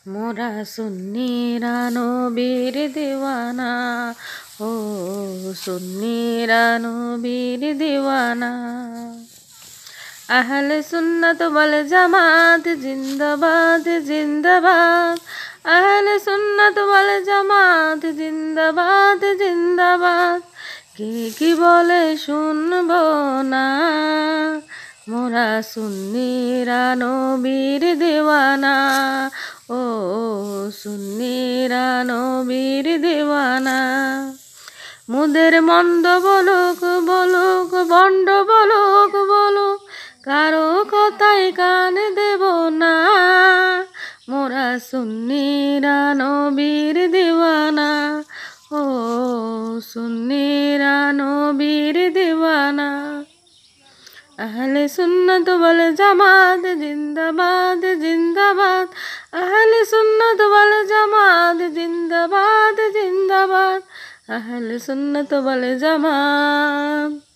মোরা সুন্নিরা নবীর দিওয়ানা, ও সুন্নিরা নবীর দিওয়ানা। আহলে সুন্নাত ওয়াল জামাত জিন্দাবাদ জিন্দাবাদ, আহলে সুন্নাত ওয়াল জামাত জিন্দাবাদ জিন্দাবাদ। কে কি বলে শুনবো না, মোরা সুন্নিরা নবীর দিওয়ানা, ও সুন্নিরা নবীর দিওয়ানা। মুদের মন্দ বলুক বলুক, বন্ড বলুক বলুক, কারো কথাই কান দেব না, মোরা সুন্নিরা নবীর দিওয়ানা, ও সুন্নিরা নবীর দিওয়ানা। আহলে সুন্নাত ওয়াল জামাত জিন্দাবাদ জিন্দাবাদ, আহলে সুন্নাত ওয়াল জামাত জিন্দাবাদ জিন্দাবাদ, আহলে সুন্নাত ওয়াল জামাত।